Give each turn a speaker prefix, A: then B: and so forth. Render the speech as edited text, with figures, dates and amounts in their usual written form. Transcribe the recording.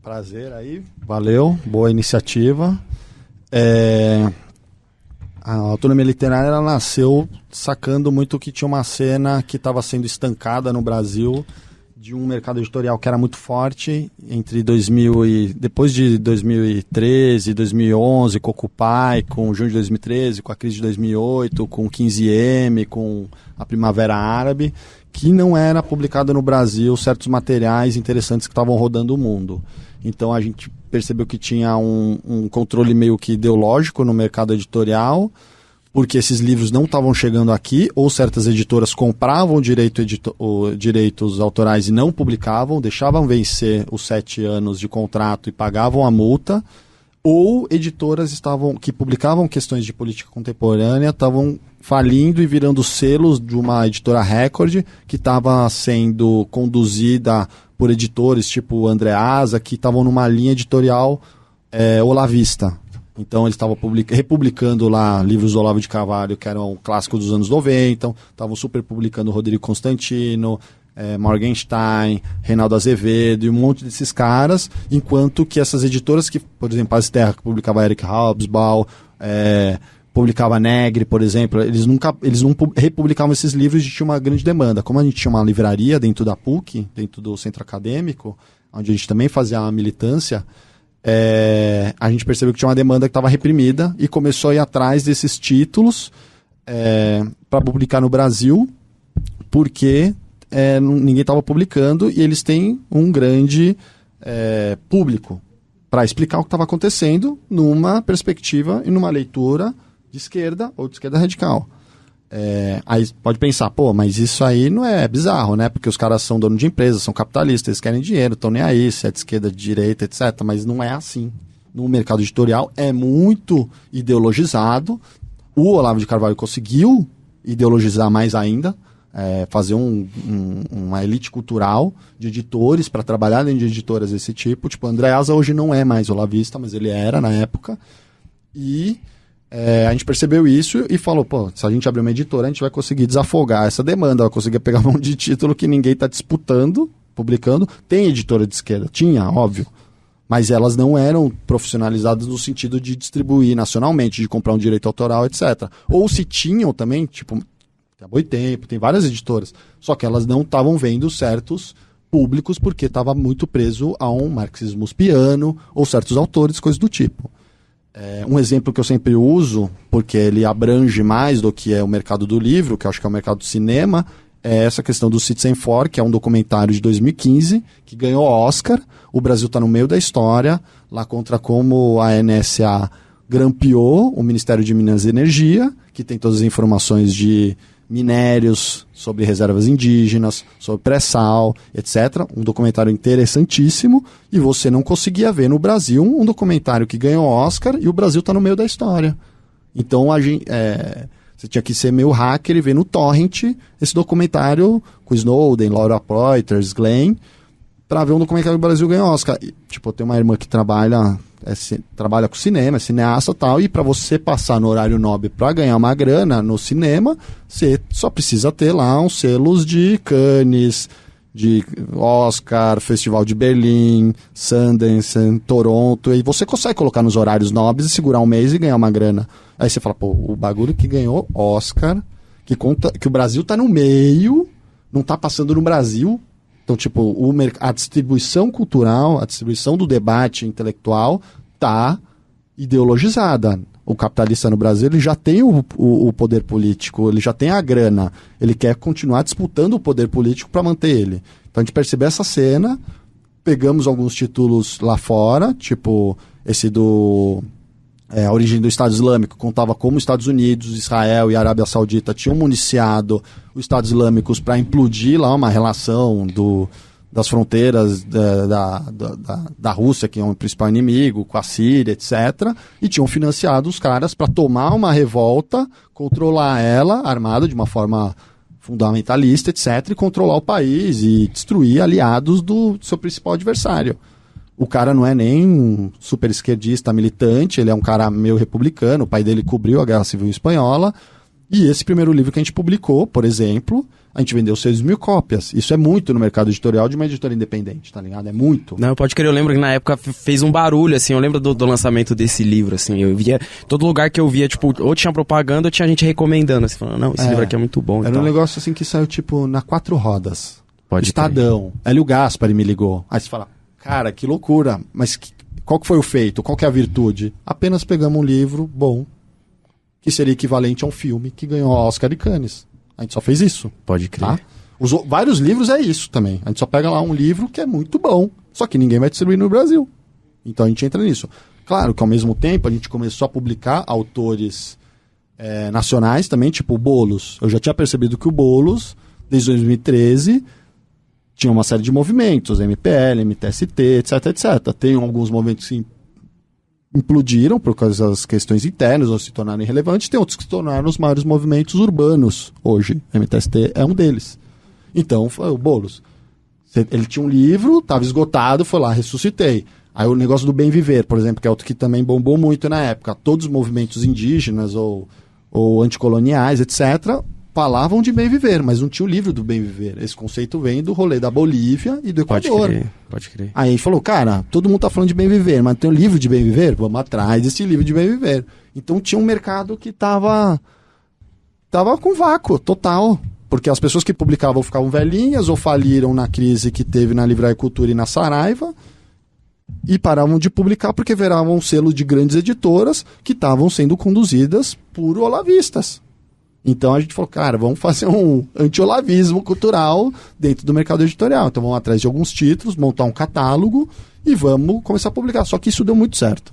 A: Prazer aí, valeu, boa iniciativa. A autonomia literária ela nasceu sacando muito que tinha uma cena que estava sendo estancada no Brasil, de um mercado editorial que era muito forte entre depois de 2013, 2011, com o Occupy, com o junho de 2013, com a crise de 2008, com o 15M, com a Primavera Árabe, que não era publicado no Brasil certos materiais interessantes que estavam rodando o mundo. Então a gente percebeu que tinha um controle meio que ideológico no mercado editorial, porque esses livros não estavam chegando aqui, ou certas editoras compravam direitos autorais e não publicavam, deixavam vencer os 7 anos de contrato e pagavam a multa, ou editoras que publicavam questões de política contemporânea estavam falindo e virando selos de uma editora Record, que estava sendo conduzida por editores tipo Andreasa, que estavam numa linha editorial olavista. Então eles estavam republicando lá livros do Olavo de Carvalho, que eram clássicos dos anos 90, estavam super publicando Rodrigo Constantino, Morgenstern, Reinaldo Azevedo e um monte desses caras, enquanto que essas editoras que, por exemplo, Paz e Terra, que publicava Eric Hobsbawm, publicava Negri, por exemplo, eles não republicavam esses livros e tinha uma grande demanda. Como a gente tinha uma livraria dentro da PUC, dentro do centro acadêmico, onde a gente também fazia a militância, a gente percebeu que tinha uma demanda que estava reprimida e começou a ir atrás desses títulos para publicar no Brasil, porque ninguém estava publicando e eles têm um grande público para explicar o que estava acontecendo numa perspectiva e numa leitura de esquerda ou de esquerda radical. Aí pode pensar, mas isso aí não é bizarro, né? Porque os caras são donos de empresas, são capitalistas, eles querem dinheiro, estão nem aí, se é de esquerda, de direita, etc. Mas não é assim. No mercado editorial é muito ideologizado. O Olavo de Carvalho conseguiu ideologizar mais ainda, fazer uma elite cultural de editores para trabalhar dentro de editoras desse tipo. Tipo, Andreasa hoje não é mais olavista, mas ele era na época. E a gente percebeu isso e falou, se a gente abrir uma editora, a gente vai conseguir desafogar essa demanda, vai conseguir pegar um monte de título que ninguém está disputando, publicando. Tem editora de esquerda? Tinha, óbvio. Mas elas não eram profissionalizadas no sentido de distribuir nacionalmente, de comprar um direito autoral, etc. Ou se tinham também, tipo, tem a Boitempo, tem várias editoras, só que elas não estavam vendo certos públicos porque estava muito preso a um marxismo uspiano ou certos autores, coisas do tipo. Um exemplo que eu sempre uso, porque ele abrange mais do que é o mercado do livro, que eu acho que é o mercado do cinema, é essa questão do Citizenfour, que é um documentário de 2015, que ganhou Oscar. O Brasil está no meio da história, lá contra como a NSA grampeou o Ministério de Minas e Energia, que tem todas as informações de minérios, sobre reservas indígenas, sobre pré-sal, etc. Um documentário interessantíssimo, e você não conseguia ver no Brasil um documentário que ganhou Oscar e o Brasil está no meio da história. Então você tinha que ser meio hacker e ver no torrent esse documentário com Snowden, Laura Poitras, Glenn, para ver um documentário que o Brasil ganhou Oscar. E, tipo, eu tenho uma irmã que trabalha com cinema, é cineasta e tal, e para você passar no horário nobre para ganhar uma grana no cinema, você só precisa ter lá uns selos de Cannes, de Oscar, Festival de Berlim, Sundance, Toronto, e você consegue colocar nos horários nobres e segurar um mês e ganhar uma grana. Aí você fala, o bagulho que ganhou Oscar, que conta que o Brasil tá no meio, não tá passando no Brasil. Então, tipo, a distribuição cultural, a distribuição do debate intelectual tá ideologizada. O capitalista no Brasil, ele já tem o poder político, ele já tem a grana, ele quer continuar disputando o poder político para manter ele. Então a gente percebeu essa cena, pegamos alguns títulos lá fora, tipo esse A Origem do Estado Islâmico, contava como os Estados Unidos, Israel e a Arábia Saudita tinham municiado os Estados Islâmicos para implodir lá uma relação das fronteiras da Rússia, que é o principal inimigo, com a Síria, etc. E tinham financiado os caras para tomar uma revolta, controlar ela, armada de uma forma fundamentalista, etc., e controlar o país e destruir aliados do seu principal adversário. O cara não é nem um super esquerdista militante, ele é um cara meio republicano, o pai dele cobriu a Guerra Civil Espanhola, e esse primeiro livro que a gente publicou, por exemplo, A gente vendeu 6.000 cópias. Isso é muito no mercado editorial de uma editora independente, tá ligado? É muito.
B: Não, pode crer, eu lembro que na época fez um barulho, assim, eu lembro do lançamento desse livro, assim, eu via, todo lugar que eu via, tipo, ou tinha propaganda ou tinha gente recomendando, assim, falando, não, esse livro aqui é muito bom.
A: Era um negócio assim que saiu, tipo, na 4 rodas.
B: Pode
A: Estadão. Hélio Gaspari me ligou. Aí você fala, cara, que loucura, mas qual que foi o feito? Qual que é a virtude? Apenas pegamos um livro bom, que seria equivalente a um filme que ganhou Oscar e Cannes. A gente só fez isso.
B: Pode crer.
A: Tá? Vários livros é isso também. A gente só pega lá um livro que é muito bom, só que ninguém vai distribuir no Brasil. Então a gente entra nisso. Claro que ao mesmo tempo a gente começou a publicar autores nacionais também, tipo o Boulos. Eu já tinha percebido que o Boulos, desde 2013, tinha uma série de movimentos, MPL, MTST, etc, etc. Tem alguns movimentos que implodiram por causa das questões internas ou se tornaram irrelevantes, tem outros que se tornaram os maiores movimentos urbanos hoje. MTST é um deles. Então, foi o Boulos. Ele tinha um livro, estava esgotado, foi lá, ressuscitei. Aí o negócio do Bem Viver, por exemplo, que é outro que também bombou muito na época. Todos os movimentos indígenas ou anticoloniais, etc., falavam de bem viver, mas não tinha o livro do bem viver. Esse conceito vem do rolê da Bolívia e do Equador.
B: Pode crer.
A: Aí a gente falou, cara, todo mundo tá falando de bem viver, mas tem um livro de bem viver? Vamos atrás desse livro de bem viver. Então tinha um mercado que tava com vácuo total, porque as pessoas que publicavam ficavam velhinhas ou faliram na crise que teve na Livraria Cultura e na Saraiva e paravam de publicar porque viravam um selo de grandes editoras que estavam sendo conduzidas por olavistas. Então a gente falou, cara, vamos fazer um anti-olavismo cultural dentro do mercado editorial. Então vamos atrás de alguns títulos, montar um catálogo e vamos começar a publicar. Só que isso deu muito certo.